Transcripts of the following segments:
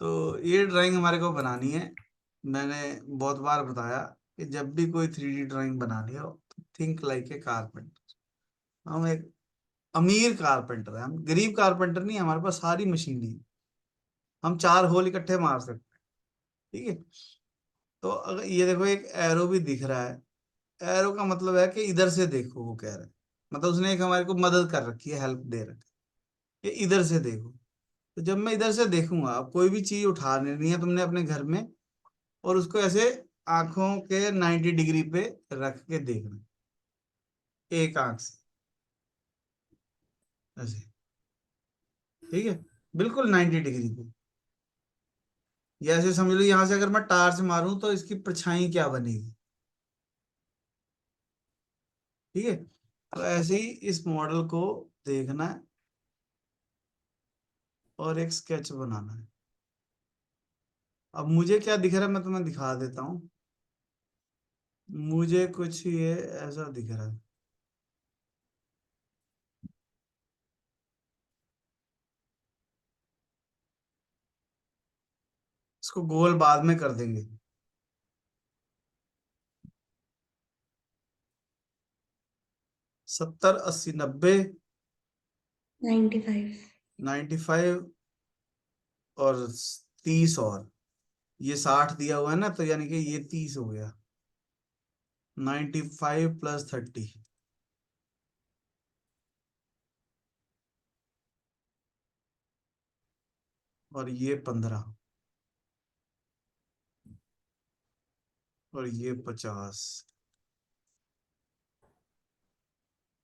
तो ये ड्राइंग हमारे को बनानी है। मैंने बहुत बार बताया कि जब भी कोई 3D ड्राइंग बनानी हो तो थिंक लाइक ए कारपेंटर। हम एक अमीर कारपेंटर है, हम गरीब कारपेंटर नहीं, हमारे पास सारी मशीनरी है। हम 4 होल इकट्ठे मार सकते हैं। ठीक है। तो अगर ये देखो एक एरो भी दिख रहा है, एरो का मतलब है कि इधर से देखो, वो कह रहा है। मतलब उसने एक हमारे को मदद कर रखी है, हेल्प दे रखी है कि इधर से देखो। तो जब मैं इधर से देखूंगा, अब कोई भी चीज उठा लेनी है तुमने अपने घर में, और उसको ऐसे आंखों के 90 डिग्री पे रख के देखना, एक आंख से ऐसे। ठीक है, बिल्कुल 90 डिग्री पे। या ऐसे समझ लो, यहां से अगर मैं टार्च मारूं तो इसकी परछाई क्या बनेगी। ठीक है। तो ऐसे ही इस मॉडल को देखना है और एक स्केच बनाना है। अब मुझे क्या दिख रहा है मैं तुम्हें दिखा देता हूँ। मुझे कुछ ये ऐसा दिख रहा है। इसको गोल बाद में कर देंगे। 70, 80, 90, 95। 95 और 30, और ये 60 दिया हुआ है ना, तो यानी कि ये 30 हो गया। 95 + 30, और ये 15, और ये 50,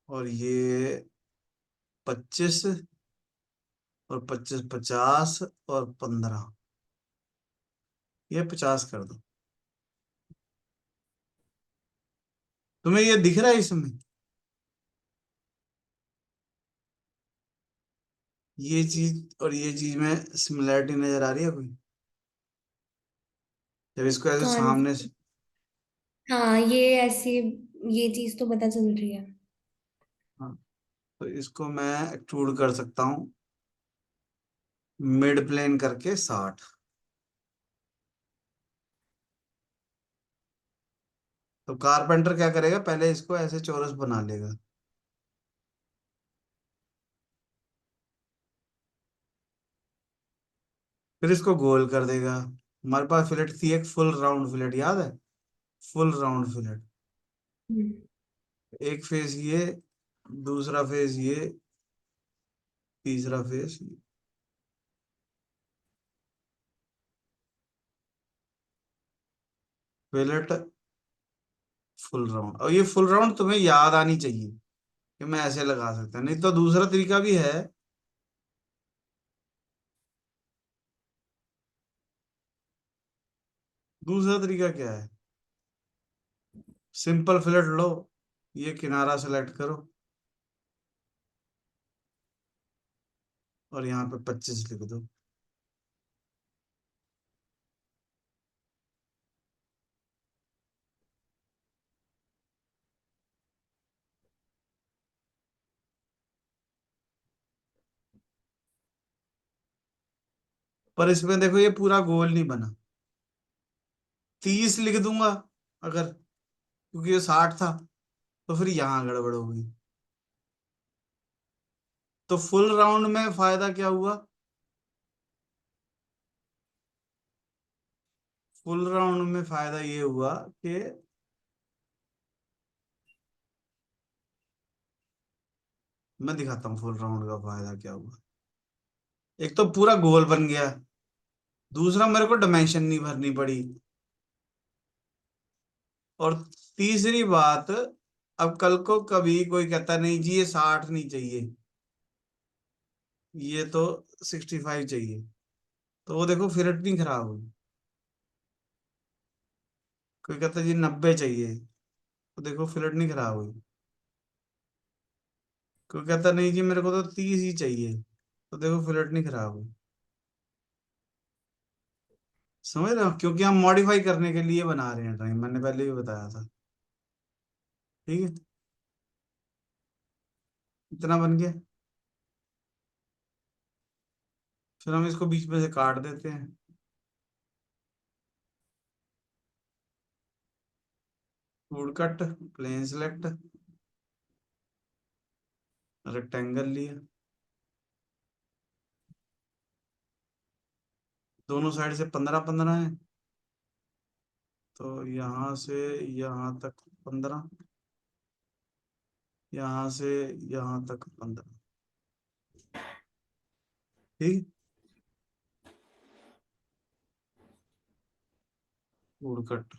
और ये 25, और 25, 50, और 15, ये 50 कर दो। तुम्हें ये दिख रहा है इसमें? ये चीज और ये चीज में सिमिलैरिटी नजर आ रही है कोई? जब इसको ऐसे कौन? सामने से। हाँ, ये ऐसे, ये चीज तो पता चल रही है। हाँ, तो इसको मैं एक्सट्रूड कर सकता हूँ मिड प्लेन करके 60। तो कारपेंटर क्या करेगा, पहले इसको ऐसे चौरस बना लेगा। फिर इसको गोल कर देगा। हमारे पास फिलेट थी एक फुल राउंड फिलेट, याद है? Full round fillet. हम्म। एक फेस ये, दूसरा फेस ये, तीसरा फेस ये। फिलेट फुल राउंड, और ये फुल राउंड तुम्हें याद आनी चाहिए कि मैं ऐसे लगा सकता, नहीं तो दूसरा तरीका भी है। दूसरा तरीका क्या है? सिंपल फिलेट लो, ये किनारा सेलेक्ट करो, और यहाँ पे 25 लिख दो। पर इसमें देखो ये पूरा गोल नहीं बना। 30 लिख दूंगा अगर, क्योंकि ये 60 था, तो फिर यहाँ गड़बड़ हो गई। तो फुल राउंड में फायदा क्या हुआ? फुल राउंड में फायदा ये हुआ कि मैं दिखाता हूँ फुल राउंड का फायदा क्या हुआ। एक तो पूरा गोल बन गया, दूसरा मेरे को डायमेंशन नहीं भरनी पड़ी, और तीसरी बात, अब कल को कभी कोई कहता नहीं जी ये 60 नहीं चाहिए, ये तो 65 चाहिए, तो वो देखो फिर नहीं खराब हुई। कोई कहता जी 90 चाहिए, तो देखो फिलट नहीं खराब हुई। कोई कहता नहीं जी मेरे को तो 30 ही चाहिए, तो देखो फिलट नहीं खराब हुई। समझ रहे हो, क्योंकि हम मॉडिफाई करने के लिए बना रहे हैं ड्राइंग, मैंने पहले भी बताया था। ठीक है, इतना बन गया। फिर हम इसको बीच में से काट देते हैं। Wood cut, plane select, rectangle लिया, दोनों साइड से 15-15 है, तो यहाँ से यहाँ तक 15, यहाँ से यहाँ तक 15। ठीक, वुड कट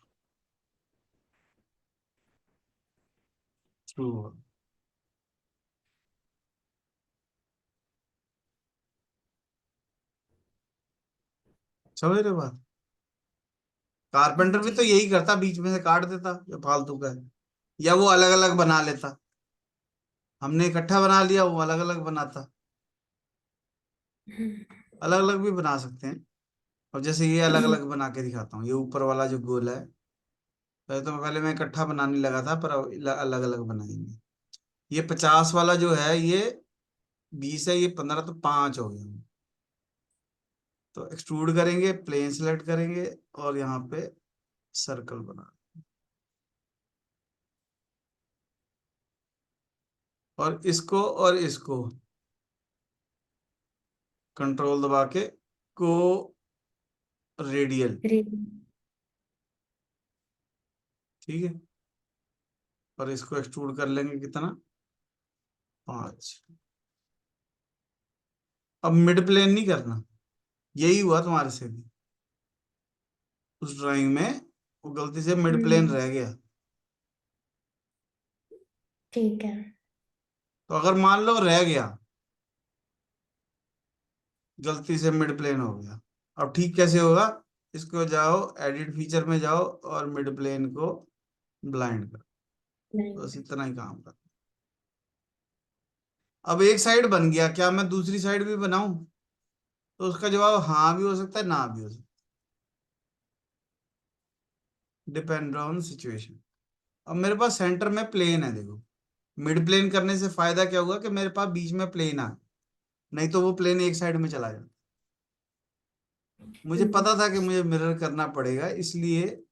थ्रू, समझ रहे हो बात? कारपेंटर भी जी। तो यही करता, बीच में से काट देता जो फालतू का है, या वो अलग अलग बना लेता। हमने इकट्ठा बना लिया, वो अलग अलग बनाता। हम्म। अलग अलग भी बना सकते हैं। और जैसे ये अलग अलग बना के दिखाता हूँ, ये ऊपर वाला जो गोल है, पहले मैं इकट्ठा बनाने लगा था, पर अलग अलग बनाएंगे। ये 50 वाला जो है, ये 20 है, ये 15, तो 5 हो गया। तो एक्सट्रूड करेंगे, प्लेन सेलेक्ट करेंगे, और यहाँ पे सर्कल बना, और इसको कंट्रोल दबा के को रेडियल। ग्रेट। ठीक है, और इसको एक्सट्रूड कर लेंगे कितना, 5। अब मिड प्लेन नहीं करना, यही हुआ तुम्हारे से भी उस ड्राइंग में, वो गलती से मिड प्लेन हम्म। रह गया। ठीक है। तो अगर मान लो रह गया, गलती से मिड प्लेन हो गया, अब ठीक कैसे होगा? इसको जाओ, एडिट फीचर में जाओ, और मिड प्लेन को ब्लाइंड करो। नहीं। बस इतना ही काम कर। अब एक साइड बन गया, क्या मैं दूसरी साइड भी बनाऊं? तो उसका जवाब हाँ भी हो सकता है, ना भी हो सकता है, डिपेंड ऑन सिचुएशन। अब मेरे पास सेंटर में प्लेन है, देखो। मिड प्लेन करने से फायदा क्या हुआ कि मेरे पास बीच में प्लेन आ, नहीं तो वो प्लेन एक साइड में चला जाता। मुझे हम्म। पता था कि मुझे मिरर करना पड़ेगा, इसलिए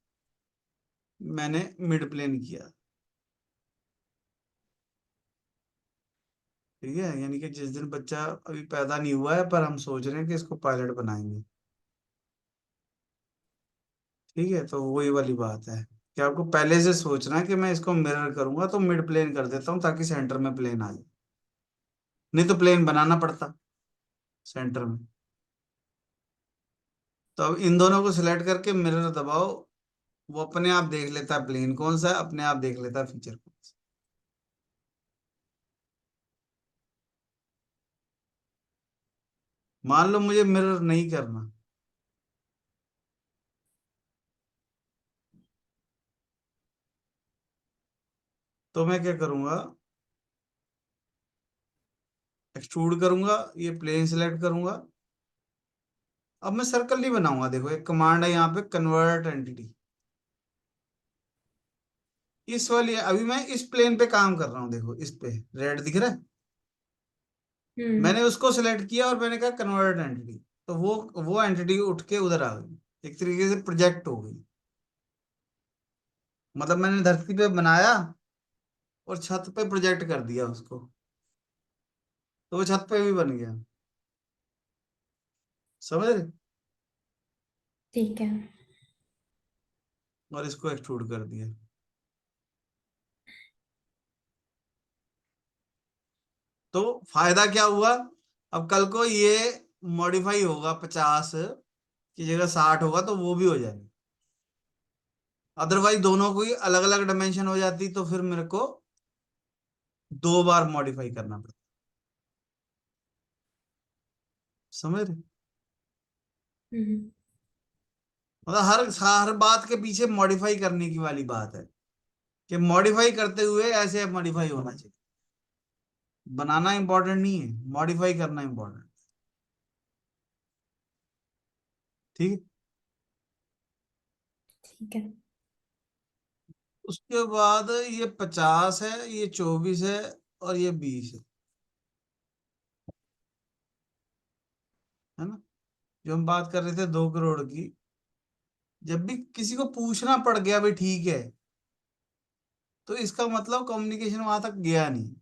मैंने मिड प्लेन किया। ठीक है, यानी कि जिस दिन बच्चा अभी पैदा नहीं हुआ है, पर हम सोच रहे हैं कि इसको पायलट बनाएंगे। ठीक है, तो वही वाली बात है कि आपको पहले से सोचना है कि मैं इसको मिरर करूंगा, तो मिड प्लेन कर देता हूँ ताकि सेंटर में प्लेन आ जाए। नहीं तो प्लेन बनाना पड़ता सेंटर में। तो अब इन दोनों को सिलेक्ट करके मिरर दबाओ, वो अपने आप देख लेता है प्लेन कौन सा है, अपने आप देख लेता है फीचर कौन सा। मान लो मुझे मिरर नहीं करना, तो मैं क्या करूंगा, एक्सट्रूड करूंगा, ये प्लेन सिलेक्ट करूंगा। अब मैं सर्कल नहीं बनाऊंगा, देखो एक कमांड है यहाँ पे, कन्वर्ट एंटिटी। इस वाली, अभी मैं इस प्लेन पे काम कर रहा हूँ, देखो इस पे रेड दिख रहा है। हम्म। मैंने उसको सिलेक्ट किया और मैंने कहा कन्वर्ट एंटिटी, तो वो एंटिटी उठ के उधर आ गई, एक तरीके से प्रोजेक्ट हो गई। मतलब मैंने धरती पे बनाया और छत पे प्रोजेक्ट कर दिया उसको, तो वो छत पे भी बन गया। समझ रहे? ठीक है। और इसको एक्सट्रूड कर दिया। तो फायदा क्या हुआ? अब कल को ये मॉडिफाई होगा, 50 की जगह 60 होगा, तो वो भी हो जाएगा। अदरवाइज दोनों को ही अलग अलग डायमेंशन हो जाती, तो फिर मेरे को 2 बार मॉडिफाई करना पड़ता। समझ रहे? हम्म। मतलब हर बात के पीछे मॉडिफाई करने की वाली बात है, कि मॉडिफाई करते हुए ऐसे मॉडिफाई होना चाहिए। बनाना इंपॉर्टेंट नहीं है, मॉडिफाई करना इंपॉर्टेंट। ठीक है। ठीक है। उसके बाद ये 50 है, ये 24 है, और ये 20 है ना? जो हम बात कर रहे थे 2 करोड़ की, जब भी किसी को पूछना पड़ गया भाई ठीक है, तो इसका मतलब कम्युनिकेशन वहां तक गया नहीं,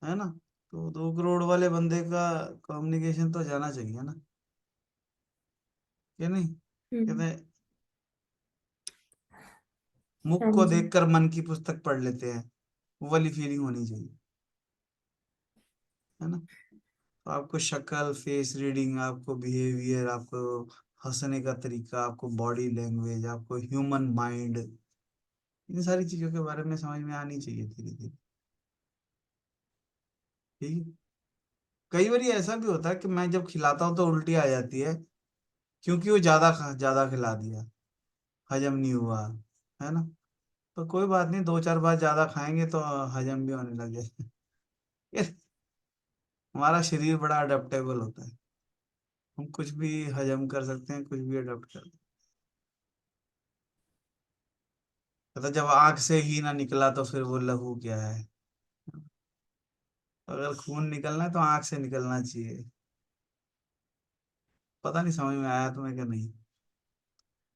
है ना। तो 2 करोड़ वाले बंदे का कम्युनिकेशन तो जाना चाहिए ना, कि नहीं। कहते हम्म। हैं, मुख हाँ को जी। देखकर मन की पुस्तक पढ़ लेते हैं, वो वाली फीलिंग होनी चाहिए, है ना। तो आपको शक्ल, फेस रीडिंग, आपको बिहेवियर, आपको हंसने का तरीका, आपको बॉडी लैंग्वेज, आपको ह्यूमन माइंड, इन सारी चीजों के बारे में समझ में आनी चाहिए धीरे धीरे। ठीक है। कई बार ऐसा भी होता है कि मैं जब खिलाता हूँ तो उल्टी आ जाती है, क्योंकि वो ज्यादा खिला दिया, हजम नहीं हुआ, है ना। तो कोई बात नहीं, 2-4 बार ज्यादा खाएंगे तो हजम भी होने लग जाए। ये हमारा शरीर बड़ा अडेप्टेबल होता है, हम कुछ भी हजम कर सकते हैं, कुछ भी अडेप्ट कर सकते हैं। तो जब आंख से ही ना निकला तो फिर वो लहू क्या है। अगर खून निकलना है तो आंख से निकलना चाहिए। पता नहीं समझ में आया तुम्हें क्या नहीं।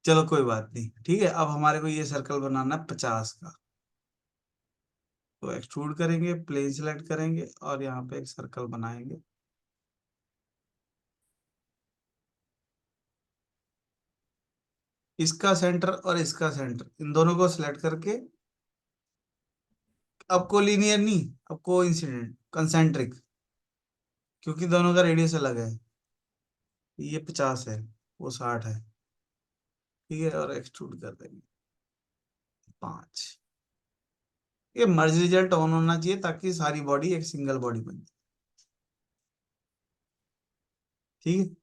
चलो कोई बात नहीं, ठीक है। अब हमारे को ये सर्कल बनाना है 50 का। तो एक्सट्रूड करेंगे, प्लेन सिलेक्ट करेंगे और यहाँ पे एक सर्कल बनाएंगे। इसका सेंटर और इसका सेंटर, इन दोनों को सिलेक्ट करके, अब को लीनियर नहीं, अब को इंसिडेंट कंसेंट्रिक, क्योंकि दोनों का रेडियस अलग है। ये 50 है, वो 60 है। ठीक है, और एक्सट्रूड कर देंगे 5। ये मर्ज रिजल्ट ऑन होना चाहिए ताकि सारी बॉडी एक सिंगल बॉडी बन जाए। ठीक है।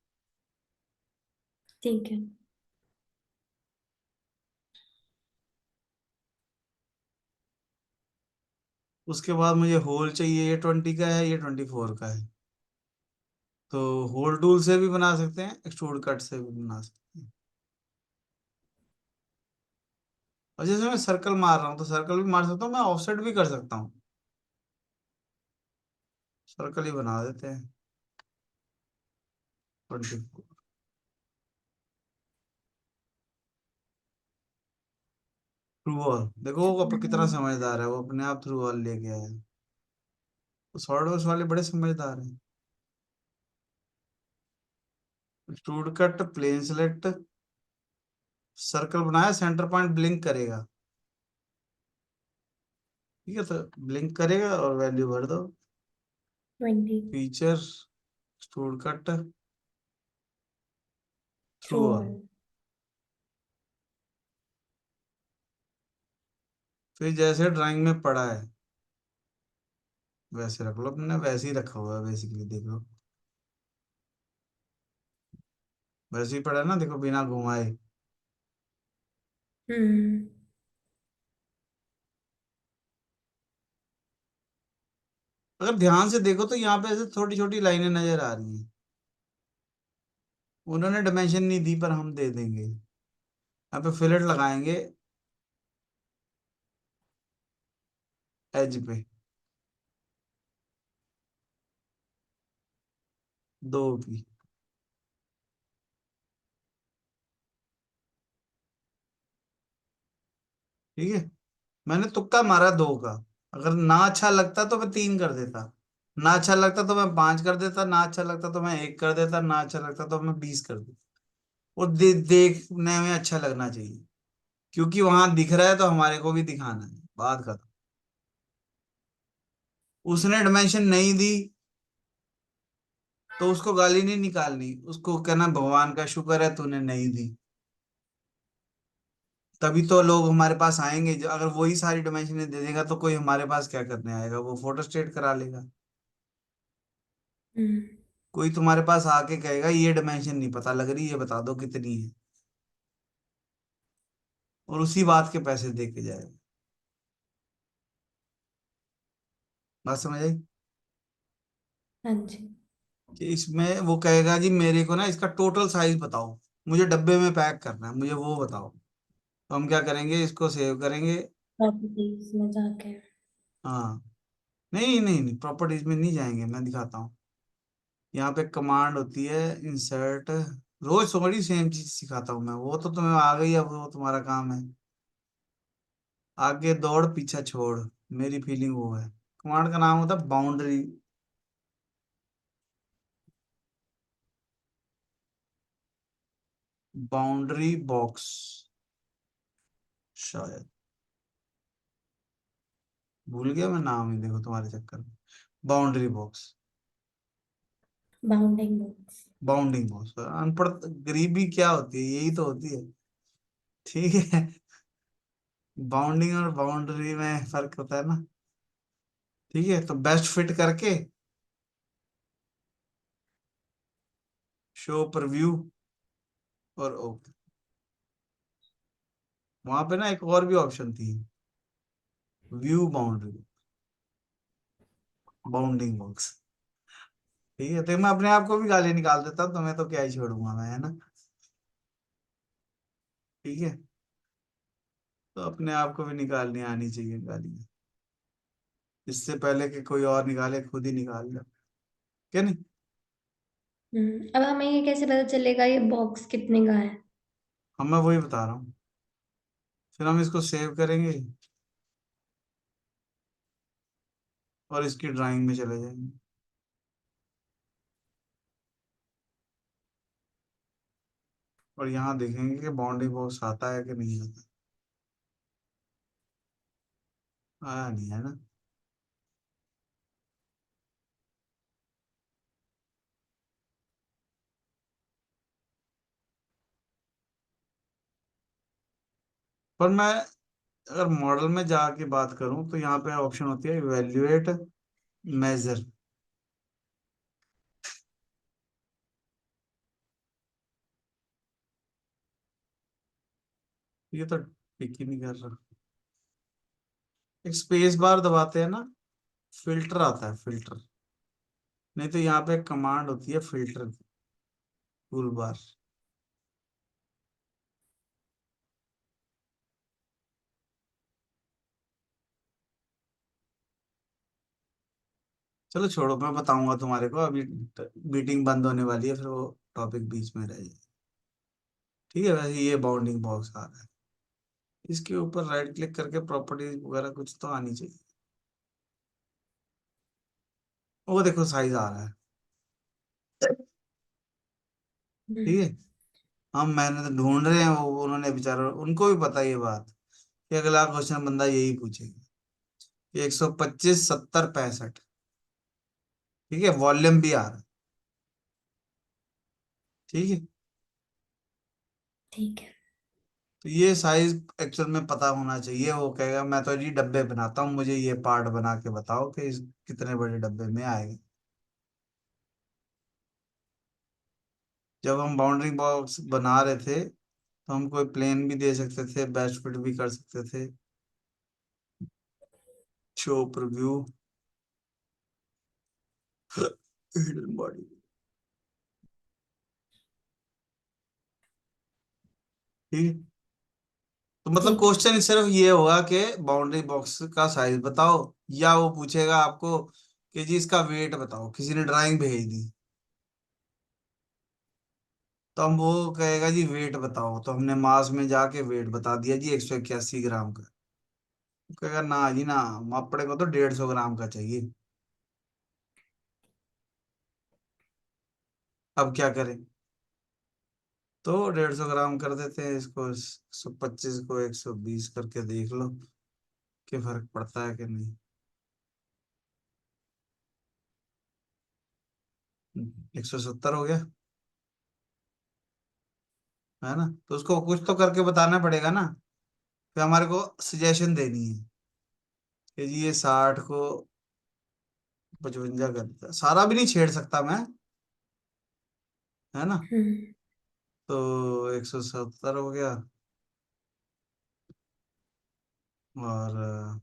ठीक है। उसके बाद मुझे होल चाहिए, ये 20 का है, ये 24 का है। तो होल टूल से भी बना सकते हैं, एक्सट्रूड कट से भी बना सकते हैं। और जैसे मैं सर्कल मार रहा हूँ तो सर्कल भी मार सकता हूँ, मैं ऑफसेट भी कर सकता हूँ। सर्कल ही बना देते हैं 24। थ्रू वॉल देखो, वो कितना समझदार है, वो अपने आप थ्रू वॉल लेके आया है। तो सॉर्डवर्स वाले बड़े समझदार हैं। Extrude cut, plane select, circle बनाया, सेंटर पॉइंट ब्लिंक करेगा। ठीक है, तो ब्लिंक करेगा और वैल्यू भर दो। 20। Feature, extrude cut, through through wall. All. फिर जैसे ड्राइंग में पड़ा है वैसे रख लो, अपने वैसे ही रखा हुआ है बेसिकली, देख लो। वैसे ही पड़ा है ना, देखो, बिना घुमाए। हम्म। अगर ध्यान से देखो तो यहाँ पे ऐसे छोटी छोटी लाइनें नजर आ रही हैं। उन्होंने डायमेंशन नहीं दी पर हम दे देंगे। यहाँ पे फिलेट लगाएंगे एज पे, 2 की। ठीक है, मैंने तुक्का मारा 2 का। अगर ना अच्छा लगता तो मैं 3 कर देता, ना अच्छा लगता तो मैं 5 कर देता, ना अच्छा लगता तो मैं 1 कर देता, ना अच्छा लगता तो मैं 20 कर देता। और देखने में अच्छा लगना चाहिए, क्योंकि वहां दिख रहा है तो हमारे को भी दिखाना है, बात खत्म। उसने डायमेंशन नहीं दी तो उसको गाली नहीं निकालनी, उसको कहना भगवान का शुक्र है तूने नहीं दी। तभी तो लोग हमारे पास आएंगे। अगर वही सारी डायमेंशन दे देगा तो कोई हमारे पास क्या करने आएगा, वो फोटो स्टेट करा लेगा। हम्म। कोई तुम्हारे पास आके कहेगा ये डायमेंशन नहीं पता लग रही, ये बता दो कितनी है, और उसी बात के पैसे दे के जाएगा। बात समझ आई। हाँ जी। कि इसमें वो कहेगा जी मेरे को ना इसका टोटल साइज बताओ, मुझे डब्बे में पैक करना है, मुझे वो बताओ। तो हम क्या करेंगे, इसको सेव करेंगे। प्रॉपर्टीज में जाके। हाँ, नहीं नहीं नहीं, प्रॉपर्टीज में नहीं जाएंगे, मैं दिखाता हूँ। यहाँ पे कमांड होती है इंसर्ट, रोज थोड़ी सेम चीज सिखाता हूँ मैं, वो तो तुम्हें आ गई, अब वो तुम्हारा काम है। आगे दौड़ पीछा छोड़, मेरी फीलिंग वो है। कमांड का नाम होता है बाउंड्री, बाउंड्री बॉक्स शायद। भूल गया मैं नाम ही, देखो तुम्हारे चक्कर में। Boundary box, bounding books. Bounding box. अनपढ़ गरीबी क्या होती है, यही तो होती है। ठीक है। बाउंडिंग और बाउंड्री में फर्क होता है ना। ठीक है, तो बेस्ट फिट करके शो पर व्यू और ओके। वहां पे ना एक और भी ऑप्शन थी, व्यू बाउंड्री, बाउंडिंग बॉक्स। ठीक है, तो मैं अपने आप को भी गाली निकाल देता हूँ, तुम्हें तो क्या ही छोड़ूंगा मैं, है ना। ठीक है, तो अपने आप को भी निकालनी आनी चाहिए गालियां, इससे पहले कि कोई और निकाले, खुद ही निकाल लो। क्या नहीं। अब हमें ये कैसे पता चलेगा ये बॉक्स कितने का है? हम, मैं वही बता रहा हूँ। फिर हम इसको सेव करेंगे और इसकी ड्राइंग में चले जाएंगे, और यहाँ देखेंगे कि बाउंडिंग बॉक्स आता है कि नहीं आता। आया नहीं है ना। पर मैं अगर मॉडल में जाके बात करूं तो यहाँ पे ऑप्शन होती है इवेल्युएट, मेजर। ये तो टिक ही नहीं कर रहा। एक स्पेस बार दबाते हैं ना, फिल्टर आता है, फिल्टर। नहीं तो यहाँ पे एक कमांड होती है फिल्टर, टूल बार। चलो छोड़ो, मैं बताऊंगा तुम्हारे को अभी। मीटिंग बंद होने वाली है, फिर वो टॉपिक बीच में रह जाए। ठीक है, वैसे ये बाउंडिंग बॉक्स आ रहा है, इसके ऊपर राइट क्लिक करके प्रॉपर्टीज वगैरह कुछ तो आनी चाहिए। वो देखो साइज आ रहा है। ठीक है, हम मैंने तो ढूंढ रहे हैं, वो उन्होंने बेचारा, उनको भी पता है ये बात कि अगला क्वेश्चन बंदा यही पूछेगा। 125 70 65। ठीक है, वॉल्यूम भी आ रहा है। ठीक है, ठीक है। तो ये साइज एक्चुअल में पता होना चाहिए। वो कहेगा मैं तो जी डब्बे बनाता हूँ, मुझे ये पार्ट बना के बताओ कि इस कितने बड़े डब्बे में आएगा। जब हम बाउंड्री बॉक्स बना रहे थे तो हम कोई प्लेन भी दे सकते थे, बेस्ट फिट भी कर सकते थे, शो प्रीव्यू, हिडन बॉडी। ठीक है, तो मतलब ठीक है। क्वेश्चन सिर्फ ये होगा कि बाउंड्री बॉक्स का साइज बताओ, या वो पूछेगा आपको कि जी इसका वेट बताओ, किसी ने ड्राइंग भेज दी तो हम, वो कहेगा जी वेट बताओ, तो हमने मास में जाके वेट बता दिया जी 181 ग्राम का। वो कहेगा ना जी ना, मापड़े को तो 150 ग्राम का चाहिए। अब क्या करें, तो 150 ग्राम कर देते हैं इसको, 125 को 120 करके देख लो कि फर्क पड़ता है कि नहीं। 170 हो गया, है ना। तो उसको कुछ तो करके बताना पड़ेगा ना, फिर हमारे को सजेशन देनी है कि जी ये 60 को 55 कर देता, सारा भी नहीं छेड़ सकता मैं, है ना। हम्म। तो 170 हो गया, और